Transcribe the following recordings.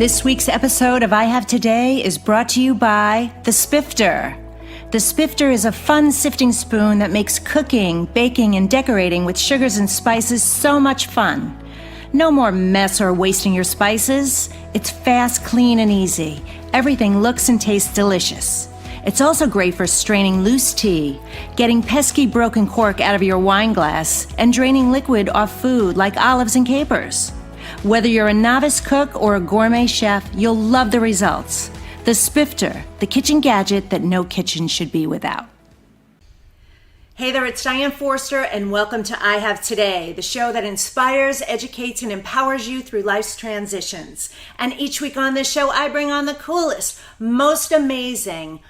This week's episode of I Have Today is brought to you by the Spifter. The Spifter is a fun sifting spoon that makes cooking, baking, and decorating with sugars and spices so much fun. No more mess or wasting your spices. It's fast, clean, and easy. Everything looks and tastes delicious. It's also great for straining loose tea, getting pesky broken cork out of your wine glass, and draining liquid off food like olives and capers. Whether you're a novice cook or a gourmet chef, you'll love the results. The Spifter, the kitchen gadget that no kitchen should be without. Hey there, it's Diane Forster, and welcome to I Have Today, the show that inspires, educates, and empowers you through life's transitions. And each week on this show, I bring on the coolest, most amazing,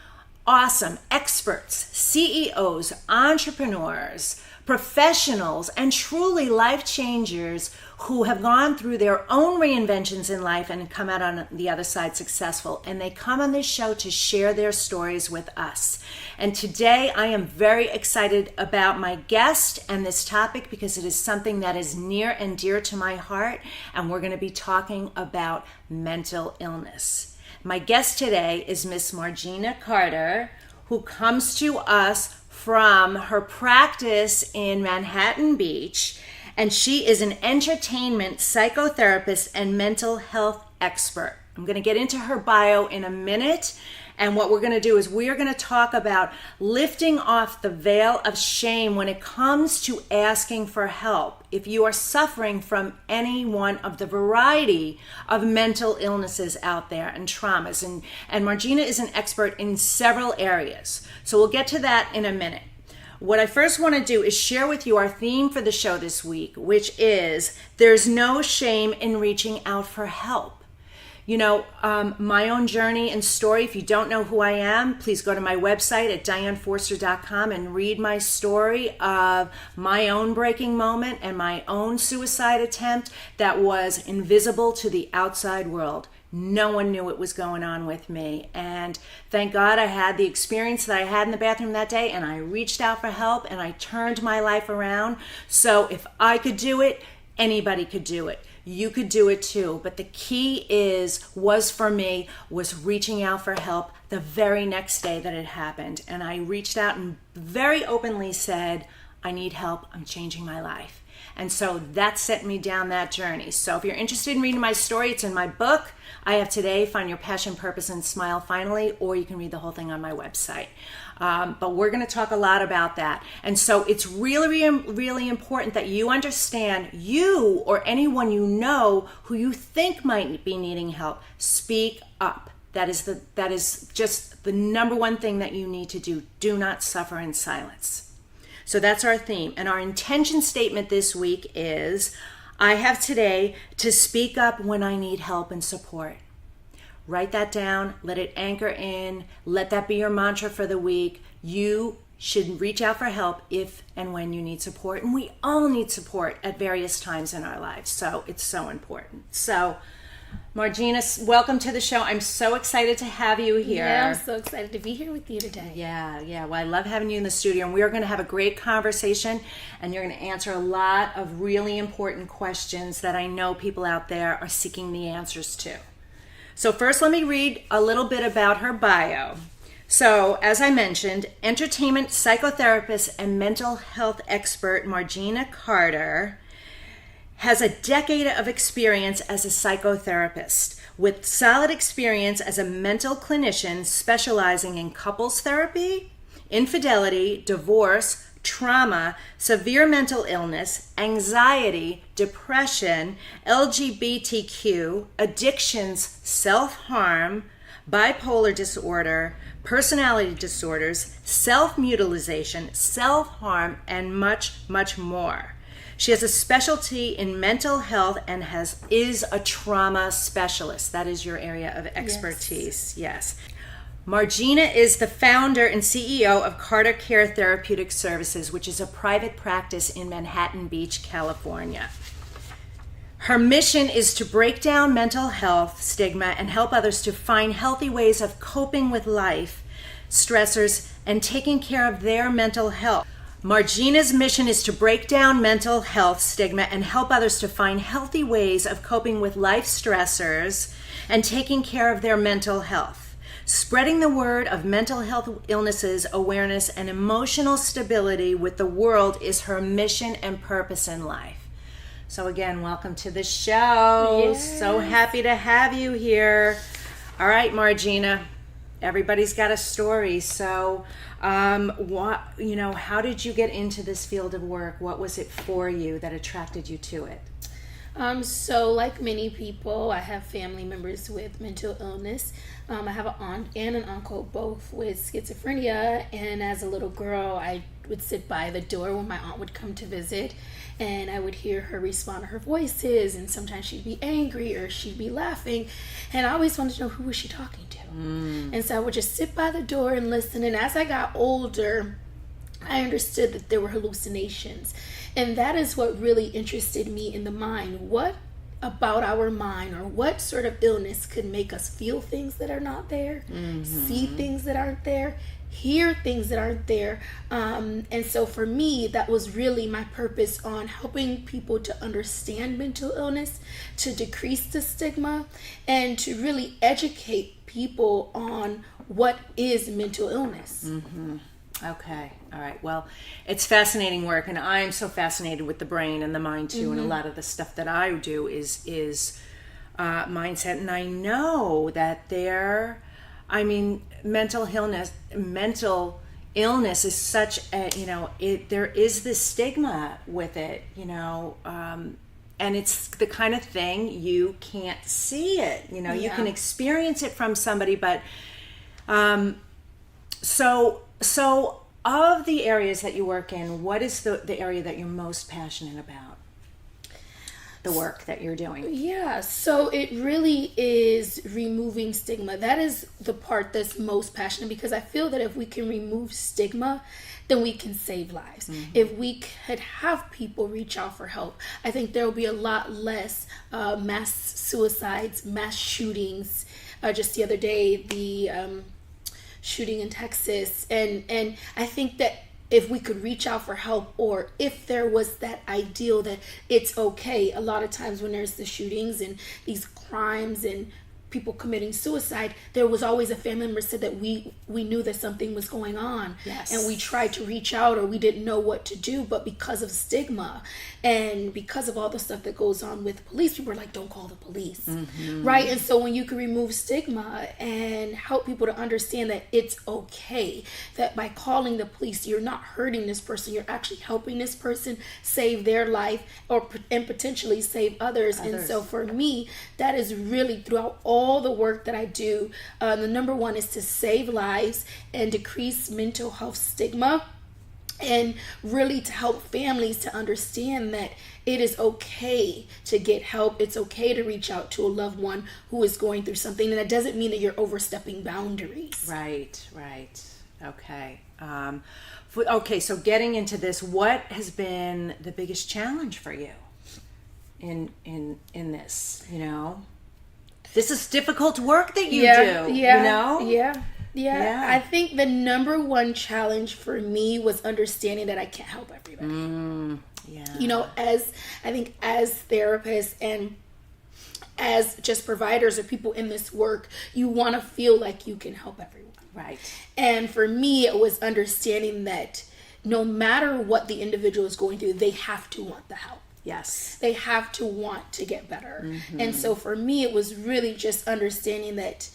awesome experts, CEOs, entrepreneurs, professionals, and truly life changers who have gone through their own reinventions in life and come out on the other side successful. And they come on this show to share their stories with us. And today I am very excited about my guest and this topic because it is something that is near and dear to my heart. And we're going to be talking about mental illness. My guest today is Miss Margina Carter, who comes to us from her practice in Manhattan Beach. And she is an entertainment psychotherapist and mental health expert. I'm going to get into her bio in a minute. And what we're going to do is we are going to talk about lifting off the veil of shame when it comes to asking for help. If you are suffering from any one of the variety of mental illnesses out there and traumas. And Margina is an expert in several areas. So we'll get to that in a minute. What I first want to do is share with you our theme for the show this week, which is there's no shame in reaching out for help. You know, my own journey and story, if you don't know who I am, please go to my website at dianeforster.com and read my story of my own breaking moment and my own suicide attempt that was invisible to the outside world. No one knew what was going on with me. And thank God I had the experience that I had in the bathroom that day, and I reached out for help and I turned my life around. So if I could do it, anybody could do it. You could do it too. But the key was reaching out for help the very next day that it happened. And I reached out and very openly said, I need help. I'm changing my life. And so that set me down that journey. So if you're interested in reading my story, it's in my book, I Have Today, Find Your Passion, Purpose, and Smile Finally, or you can read the whole thing on my website. But we're going to talk a lot about that. And so it's really, really important that you understand, you or anyone you know who you think might be needing help, speak up. That is just the number one thing that you need to do. Do not suffer in silence. So that's our theme. And our intention statement this week is, I have today to speak up when I need help and support. Write that down. Let it anchor in. Let that be your mantra for the week. You should reach out for help if and when you need support. And we all need support at various times in our lives. So it's so important. So Margina, welcome to the show. I'm so excited to have you here. Yeah, I'm so excited to be here with you today. Yeah. Well, I love having you in the studio, and we are going to have a great conversation, and you're going to answer a lot of really important questions that I know people out there are seeking the answers to. So first, let me read a little bit about her bio. So, as I mentioned, entertainment psychotherapist and mental health expert Margina Carter has a decade of experience as a psychotherapist with solid experience as a mental clinician specializing in couples therapy, infidelity, divorce, trauma, severe mental illness, anxiety, depression, LGBTQ, addictions, self-harm, bipolar disorder, personality disorders, self-mutilation, self-harm, and much, much more. She has a specialty in mental health and is a trauma specialist. That is your area of expertise. Yes. Margina is the founder and CEO of Carter Care Therapeutic Services, which is a private practice in Manhattan Beach, California. Her mission is to break down mental health stigma and help others to find healthy ways of coping with life stressors and taking care of their mental health. Margina's mission is to break down mental health stigma and help others to find healthy ways of coping with life stressors and taking care of their mental health. Spreading the word of mental health illnesses, awareness, and emotional stability with the world is her mission and purpose in life. So again, welcome to the show. Yes. So happy to have you here. All right, Margina. Everybody's got a story. So, how did you get into this field of work? What was it for you that attracted you to it? So like many people, I have family members with mental illness. I have an aunt and an uncle, both with schizophrenia. And as a little girl, I would sit by the door when my aunt would come to visit, and I would hear her respond to her voices. And sometimes she'd be angry or she'd be laughing, and I always wanted to know, who was she talking to? And so I would just sit by the door and listen. And as I got older, I understood that there were hallucinations. And that is what really interested me in the mind. What about our mind, or what sort of illness could make us feel things that are not there, see things that aren't there, hear things that aren't there? And so for me, that was really my purpose on helping people to understand mental illness, to decrease the stigma, and to really educate people on what is mental illness. Okay. All right. Well, it's fascinating work, and I'm so fascinated with the brain and the mind too. And a lot of the stuff that I do is mindset. And I know that mental illness is such a, there is this stigma with it, and it's the kind of thing you can't see it. You can experience it from somebody, but so of the areas that you work in, what is the area that you're most passionate about? The work that you're doing. Yeah, so it really is removing stigma. That is the part that's most passionate, because I feel that if we can remove stigma, then we can save lives. If we could have people reach out for help, I think there will be a lot less mass suicides, mass shootings. Just the other day, the shooting in Texas, and I think that if we could reach out for help, or if there was that ideal that it's okay. A lot of times when there's the shootings and these crimes and people committing suicide, there was always a family member said that we knew that something was going on. Yes. And we tried to reach out, or we didn't know what to do, but because of stigma and because of all the stuff that goes on with police, people are like, don't call the police. Right? And so when you can remove stigma and help people to understand that it's okay, that by calling the police, you're not hurting this person, you're actually helping this person save their life, and potentially save others. And so for me, that is really throughout all the work that I do. The number one is to save lives and decrease mental health stigma, and really to help families to understand that it is okay to get help. It's okay to reach out to a loved one who is going through something, and that doesn't mean that you're overstepping boundaries. Right. Okay. Okay, so getting into this, what has been the biggest challenge for you in this, This is difficult work that you do, Yeah. I think the number one challenge for me was understanding that I can't help everybody. As therapists and as just providers or people in this work, you want to feel like you can help everyone. Right. And for me, it was understanding that no matter what the individual is going through, they have to want the help. Yes. They have to want to get better. And so for me, it was really just understanding that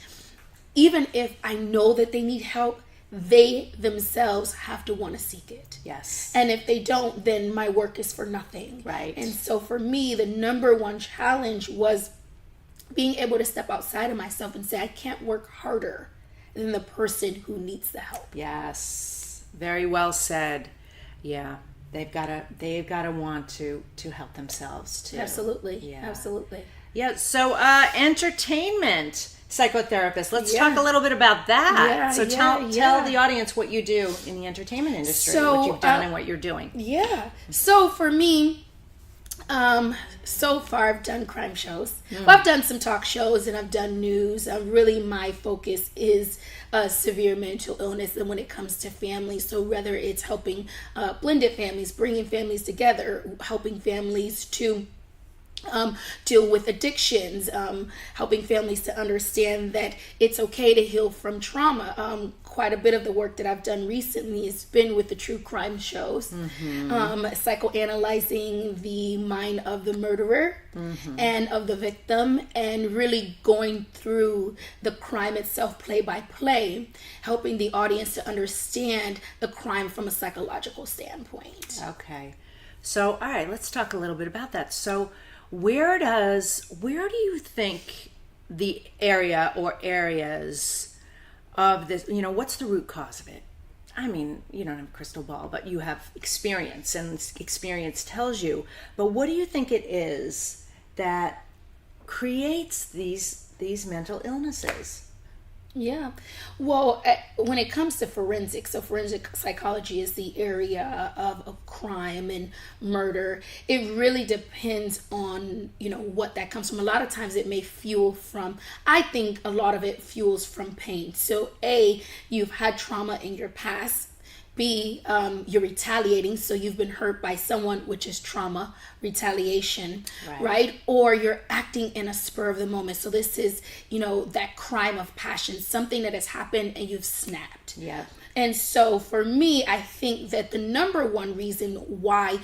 even if I know that they need help, they themselves have to want to seek it. Yes. And if they don't, then my work is for nothing. Right. And so for me, the number one challenge was being able to step outside of myself and say, I can't work harder than the person who needs the help. Yes. Very well said. Yeah. They've got to want to help themselves too. Absolutely. Yeah. Absolutely. Yeah. So entertainment psychotherapist. Let's talk a little bit about that. Tell the audience what you do in the entertainment industry, what you've done and what you're doing. Yeah. So for me, So far I've done crime shows. Well, I've done some talk shows and I've done news. Really my focus is severe mental illness and when it comes to families. So whether it's helping blended families, bringing families together, helping families to deal with addictions, helping families to understand that it's okay to heal from trauma. Quite a bit of the work that I've done recently has been with the true crime shows, psychoanalyzing the mind of the murderer and of the victim, and really going through the crime itself play by play, helping the audience to understand the crime from a psychological standpoint. Okay. So, all right, let's talk a little bit about that. So, where do you think the area or areas of this, what's the root cause of it? I mean, you don't have a crystal ball, but you have experience, and experience tells you. But what do you think it is that creates these mental illnesses? Yeah. Well, when it comes to forensics, so forensic psychology is the area of crime and murder. It really depends on, what that comes from. A lot of times it may fuel from, I think a lot of it fuels from pain. So A, you've had trauma in your past. B, you're retaliating, so you've been hurt by someone, which is trauma, retaliation, right? Or you're acting in a spur of the moment. So this is, that crime of passion, something that has happened and you've snapped. Yeah. And so for me, I think that the number one reason why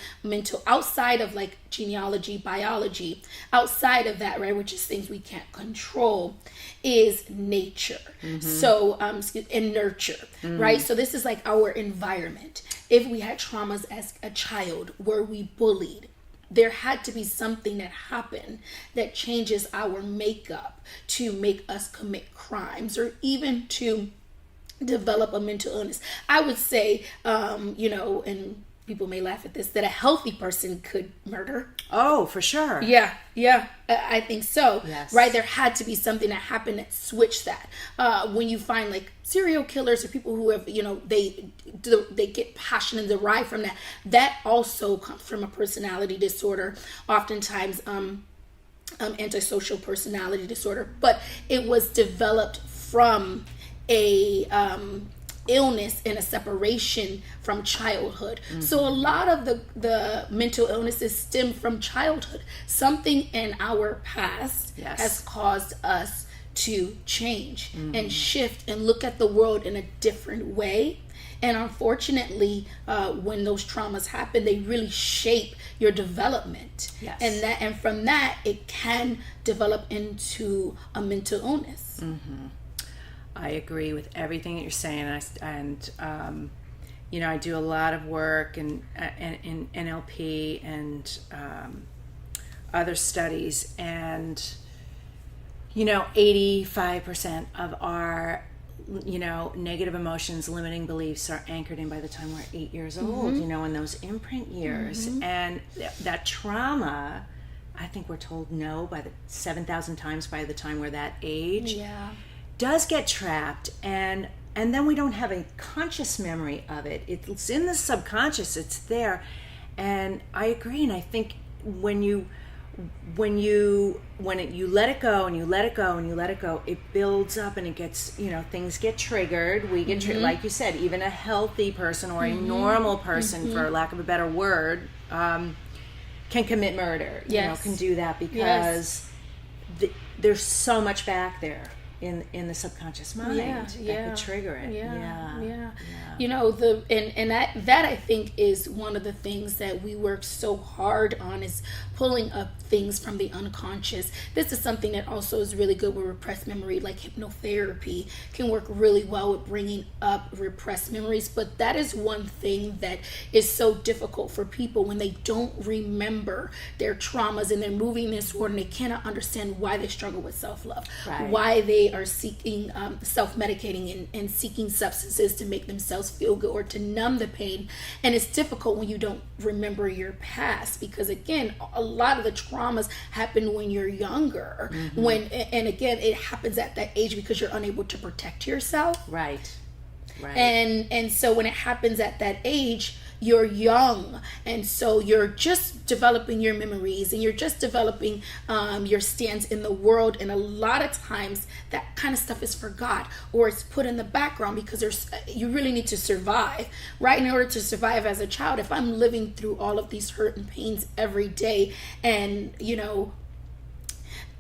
outside of like genealogy, biology, outside of that, right, which is things we can't control, is nature. So, and nurture, right? So this is like our environment. If we had traumas as a child, were we bullied? There had to be something that happened that changes our makeup to make us commit crimes or even to develop a mental illness. I would say, and people may laugh at this, that a healthy person could murder. Oh, for sure. Yeah, I think so. Yes. Right? There had to be something that happened that switched that. When you find like serial killers or people who have, they get passion and derive from that. That also comes from a personality disorder. Oftentimes, antisocial personality disorder, but it was developed from a illness and a separation from childhood. So a lot of the mental illnesses stem from childhood. Something in our past has caused us to change and shift and look at the world in a different way. And unfortunately, when those traumas happen, they really shape your development. Yes. And from that, it can develop into a mental illness. I agree with everything that you're saying, I do a lot of work in NLP and other studies, and 85% of our negative emotions, limiting beliefs are anchored in by the time we're 8 years old. In those imprint years, and that trauma, I think we're told no by the 7,000 times by the time we're that age. Yeah. Does get trapped, and then we don't have a conscious memory of it. It's in the subconscious, it's there. And I agree, and I think when you let it go and you let it go and you let it go, it builds up and it gets, things get triggered. We get like you said, even a healthy person or a normal person, for lack of a better word, can commit murder. Can do that because there's so much back there in the subconscious mind that could trigger it. Yeah. That I think is one of the things that we work so hard on, is pulling up things from the unconscious. This is something that also is really good with repressed memory, like hypnotherapy can work really well with bringing up repressed memories. But that is one thing that is so difficult for people when they don't remember their traumas and they're moving this world and they cannot understand why they struggle with self-love, why they are seeking self-medicating and seeking substances to make themselves feel good or to numb the pain. And it's difficult when you don't remember your past, because again, a lot of the traumas happen when you're younger, and again, it happens at that age because you're unable to protect yourself. Right. And so when it happens at that age, you're young, and so you're just developing your memories and you're just developing your stance in the world, and a lot of times that kind of stuff is forgot or it's put in the background because you really need to survive, right? In order to survive as a child, if I'm living through all of these hurt and pains every day, and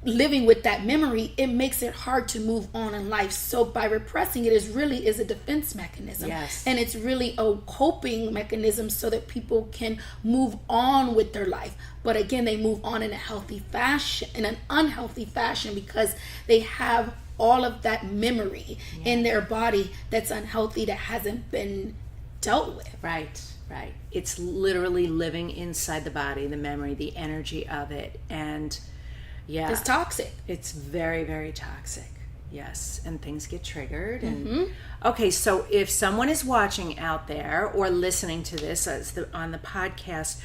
living with that memory, it makes it hard to move on in life. So by repressing it is a defense mechanism. Yes. And it's really a coping mechanism so that people can move on with their life. But again, they move on in a healthy fashion, in an unhealthy fashion, because they have all of that memory in their body that's unhealthy, that hasn't been dealt with. Right. It's literally living inside the body, the memory, the energy of it. And yeah, it's toxic. It's very, very toxic. Yes. And things get triggered. And okay, so if someone is watching out there or listening to this on the podcast,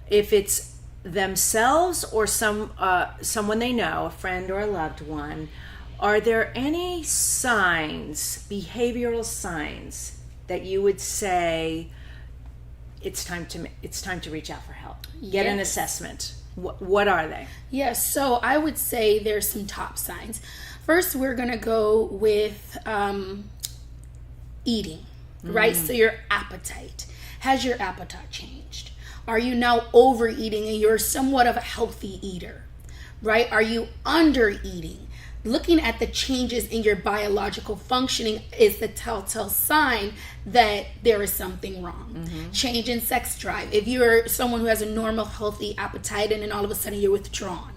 if it's themselves or someone they know, a friend or a loved one, are there any signs, behavioral signs, that you would say it's time to reach out for help, get an assessment? What are they? Yes, so I would say there's some top signs. First, we're going to go with eating, right? So your appetite. Has your appetite changed? Are you now overeating and you're somewhat of a healthy eater, right? Are you undereating? Looking at the changes in your biological functioning is the telltale sign that there is something wrong. Change in sex drive. If you're someone who has a normal, healthy appetite and then all of a sudden you're withdrawn,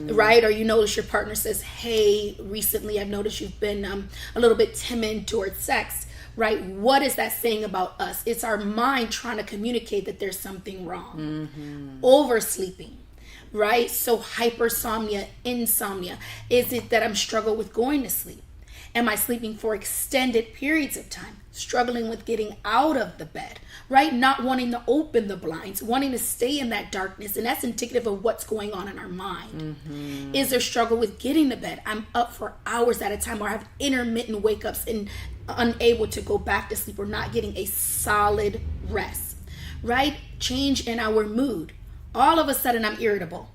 right? Or you notice your partner says, hey, recently I've noticed you've been a little bit timid towards sex, right? What is that saying about us? It's our mind trying to communicate that there's something wrong. Oversleeping. Right? So hypersomnia, insomnia. Is it that I'm struggling with going to sleep? Am I sleeping for extended periods of time? Struggling with getting out of the bed, right? Not wanting to open the blinds, wanting to stay in that darkness. And that's indicative of what's going on in our mind. Is there struggle with getting to bed? I'm up for hours at a time, or I have intermittent wake ups and unable to go back to sleep, or not getting a solid rest, right? Change in our mood. All of a sudden I'm irritable.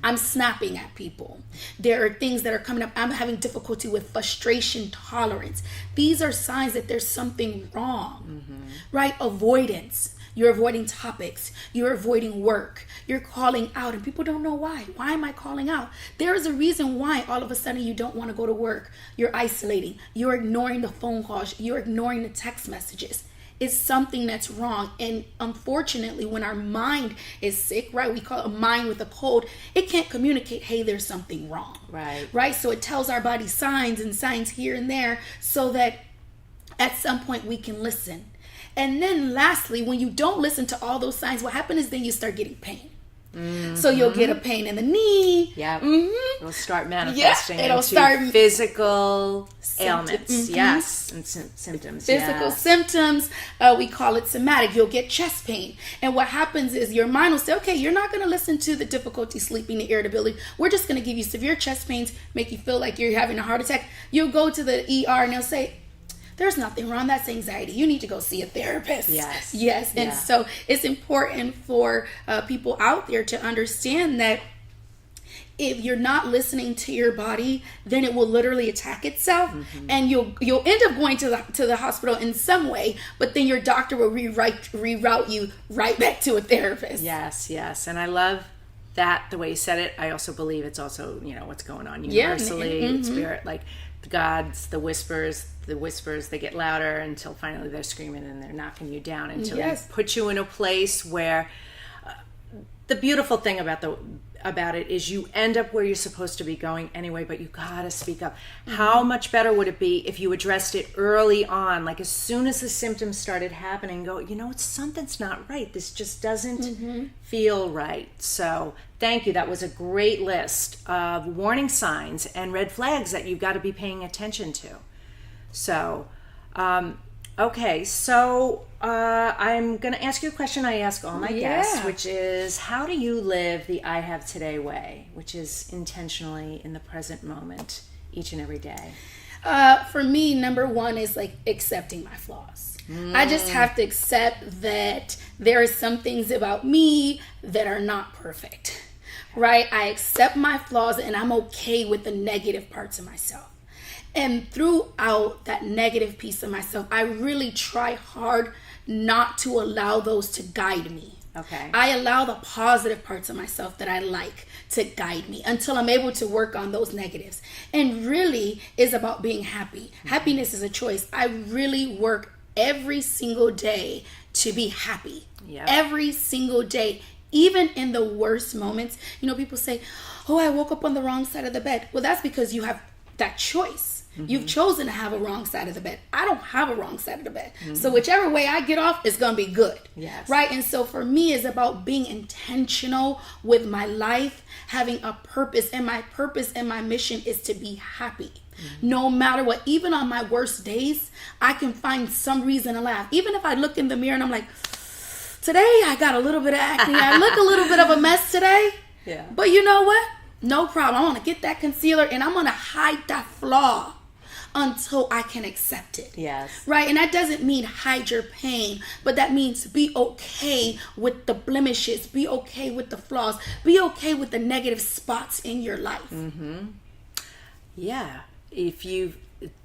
I'm snapping at people. There are things that are coming up. I'm having difficulty with frustration tolerance. These are signs that there's something wrong, right? Avoidance. You're avoiding topics. You're avoiding work. You're calling out, and people don't know why. Why am I calling out? There is a reason why all of a sudden you don't want to go to work. You're isolating. You're ignoring the phone calls. You're ignoring the text messages. It's something that's wrong. And unfortunately, when our mind is sick, right, we call it a mind with a cold, it can't communicate, hey, there's something wrong. Right. So it tells our body signs here and there, so that at some point we can listen. And then lastly, when you don't listen to all those signs, what happens is then you start getting pain. So you'll get a pain in the knee. It'll start manifesting it'll into start physical ailments. Yes, and symptoms. Physical symptoms. We call it somatic. You'll get chest pain. And what happens is your mind will say, okay, you're not going to listen to the difficulty sleeping, the irritability. We're just going to give you severe chest pains, make you feel like you're having a heart attack. You'll go to the ER and they'll say, there's nothing wrong. That's anxiety. You need to go see a therapist. Yes. And so it's important for people out there to understand that if you're not listening to your body, then it will literally attack itself, and you'll end up going to the hospital in some way, but then your doctor will reroute you right back to a therapist. Yes. And I love that, the way you said it. I also believe it's also, what's going on universally, spirit, like the gods, the whispers, they get louder until finally they're screaming and they're knocking you down until they put you in a place where the beautiful thing about it is you end up where you're supposed to be going anyway, but you gotta speak up. How much better would it be if you addressed it early on, like as soon as the symptoms started happening, go, something's not right. This just doesn't feel right. So thank you. That was a great list of warning signs and red flags that you've got to be paying attention to. So, okay, so I'm going to ask you a question I ask all my guests, which is, how do you live the I Have Today way, which is intentionally in the present moment each and every day? For me, number one is like accepting my flaws. I just have to accept that there are some things about me that are not perfect, right? I accept my flaws and I'm okay with the negative parts of myself. And throughout that negative piece of myself, I really try hard not to allow those to guide me. Okay. I allow the positive parts of myself that I like to guide me until I'm able to work on those negatives. And really is about being happy. Happiness is a choice. I really work every single day to be happy. Yep. Every single day. Even in the worst moments. You know, people say, oh, I woke up on the wrong side of the bed. Well, that's because you have that choice. You've chosen to have a wrong side of the bed. I don't have a wrong side of the bed. So whichever way I get off is going to be good. Yes. Right? And so for me, it's about being intentional with my life, having a purpose. And my purpose and my mission is to be happy. No matter what. Even on my worst days, I can find some reason to laugh. Even if I look in the mirror and I'm like, today I got a little bit of acne. I look a little bit of a mess today. Yeah. But you know what? No problem. I want to get that concealer and I'm going to hide that flaw until I can accept it. Yes. Right? And that doesn't mean hide your pain, but that means be okay with the blemishes, be okay with the flaws, be okay with the negative spots in your life. Yeah. If you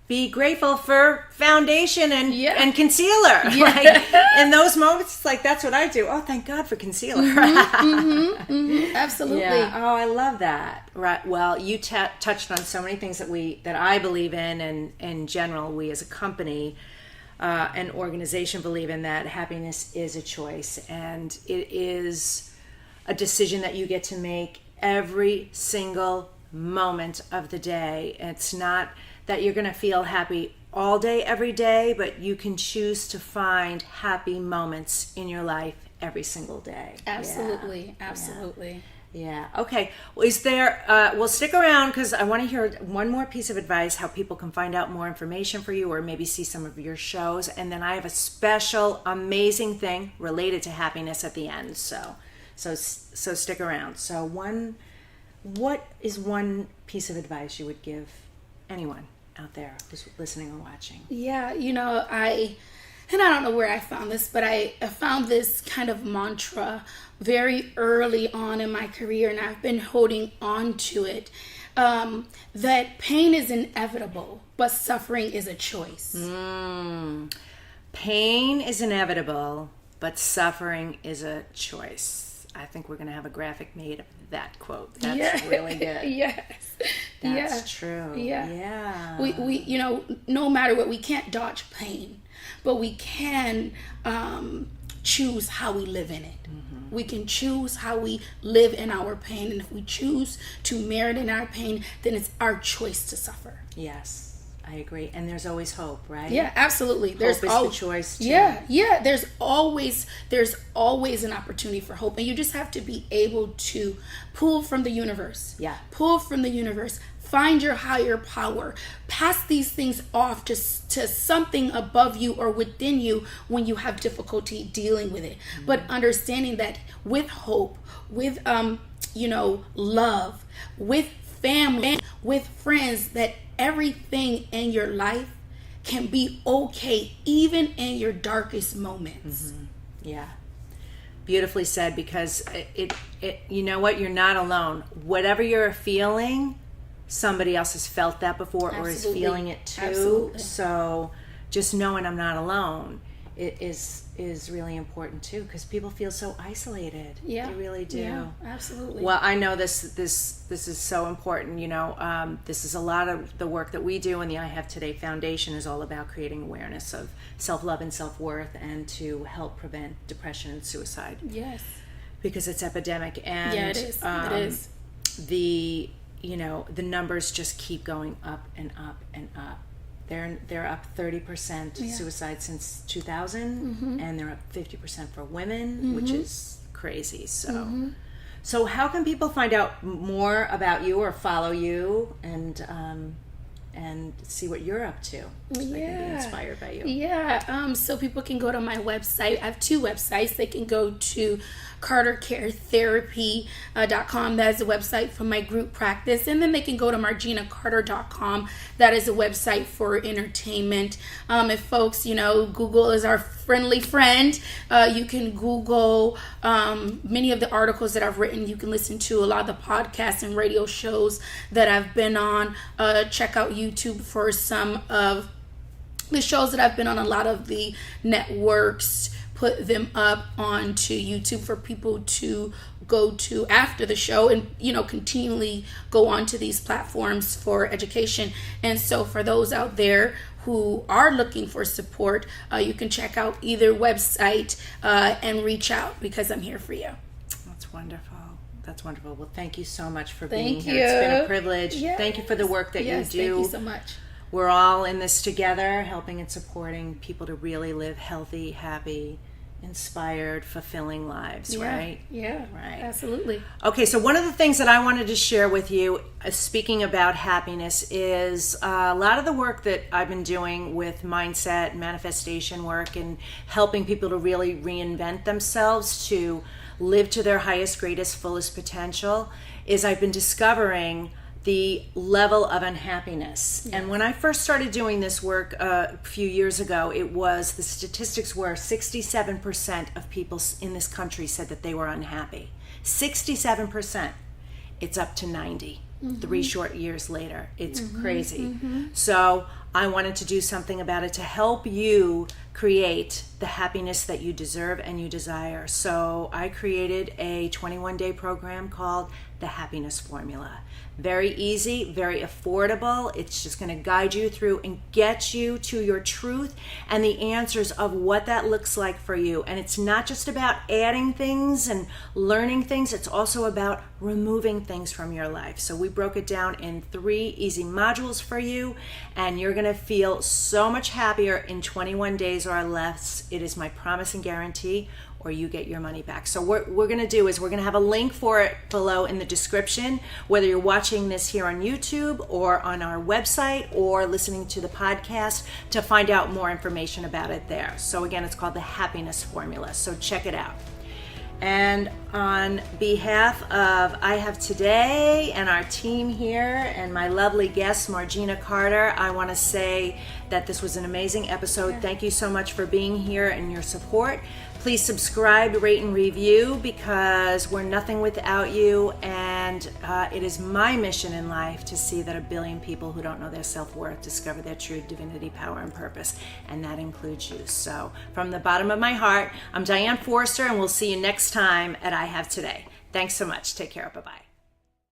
be grateful for foundation and Yeah. and concealer. Yeah. Like, in those moments, it's like, that's what I do. Oh, thank God for concealer. Absolutely. Yeah. Oh, I love that. Right. Well, you touched on so many things that I believe in, and in general, we as a company, an organization believe in, that happiness is a choice, and it is a decision that you get to make every single moment of the day. It's not that you're going to feel happy all day, every day, but you can choose to find happy moments in your life every single day. Absolutely. Absolutely. Yeah. Okay. Well, is there, well, stick around because I want to hear one more piece of advice, how people can find out more information for you or maybe see some of your shows. And then I have a special, amazing thing related to happiness at the end. So stick around. So what is one piece of advice you would give anyone out there who's listening or watching? Yeah, you know, I don't know where I found this, but I found this kind of mantra very early on in my career, and I've been holding on to it, that pain is inevitable, but suffering is a choice. Pain is inevitable, but suffering is a choice. I think we're going to have a graphic made of that quote. That's really good. Yes. That's true. Yeah. We you know, no matter what, we can't dodge pain, but we can choose how we live in it. We can choose how we live in our pain, and if we choose to merit in our pain, then it's our choice to suffer. Yes. I agree. And there's always hope, right? Yeah, absolutely. There's hope is always the choice too. Yeah. There's always an opportunity for hope, and you just have to be able to pull from the universe. Yeah. Pull from the universe. Find your higher power. Pass these things off to something above you or within you when you have difficulty dealing with it. But understanding that with hope, with love, with family, with friends, that everything in your life can be okay even in your darkest moments. Yeah. Beautifully said, because it you know what, you're not alone. Whatever you're feeling, somebody else has felt that before or is feeling it too. Absolutely. So just knowing I'm not alone is really important too, because people feel so isolated. Yeah, they really do. Yeah, absolutely. Well, I know this is so important. You know, this is a lot of the work that we do, and the I Have Today Foundation is all about creating awareness of self-love and self-worth, and to help prevent depression and suicide. Yes, because it's epidemic, and yeah, it is. It is. The numbers just keep going up and up and up. They're up 30% suicide since 2000, and they're up 50% for women, which is crazy. So how can people find out more about you or follow you? And and see what you're up to, so they can be inspired by you. Yeah, so people can go to my website. I have 2 websites. They can go to CarterCareTherapy.com. That is a website for my group practice. And then they can go to MarginaCarter.com. That is a website for entertainment. If folks, Google is our friendly friend. You can Google many of the articles that I've written. You can listen to a lot of the podcasts and radio shows that I've been on. Check out YouTube for some of the shows that I've been on. A lot of the networks put them up onto YouTube for people to go to after the show and continually go on to these platforms for education. And so for those out there who are looking for support, you can check out either website and reach out, because I'm here for you. That's wonderful. That's wonderful. Well, thank you so much for being Thank here. you. It's been a privilege. Yes. Thank you for the work that Yes, you do. Thank you so much. We're all in this together, helping and supporting people to really live healthy, happy, inspired, fulfilling lives, right? Yeah, right. Absolutely. Okay, so one of the things that I wanted to share with you, speaking about happiness, is a lot of the work that I've been doing with mindset, manifestation work, and helping people to really reinvent themselves to live to their highest, greatest, fullest potential, is I've been discovering the level of unhappiness. And when I first started doing this work a few years ago, the statistics were 67% of people in this country said that they were unhappy. 67%. It's up to 90. 3 short years later. It's crazy. So I wanted to do something about it to help you create the happiness that you deserve and you desire. So I created a 21-day program called The Happiness Formula. Very easy, very affordable. It's just going to guide you through and get you to your truth and the answers of what that looks like for you. And it's not just about adding things and learning things. It's also about removing things from your life. So we broke it down in 3 easy modules for you, and you're going to feel so much happier in 21 days or less. It is my promise and guarantee, or you get your money back. So what we're going to do is we're going to have a link for it below in the description, whether you're watching this here on YouTube or on our website or listening to the podcast, to find out more information about it there. So again, it's called The Happiness Formula. So check it out. And on behalf of I Have Today and our team here and my lovely guest, Margina Carter, I want to say that this was an amazing episode. Thank you so much for being here and your support. Please subscribe, rate, and review, because we're nothing without you. And it is my mission in life to see that 1 billion people who don't know their self-worth discover their true divinity, power, and purpose. And that includes you. So from the bottom of my heart, I'm Diane Forrester, and we'll see you next time at I Have Today. Thanks so much. Take care. Bye-bye.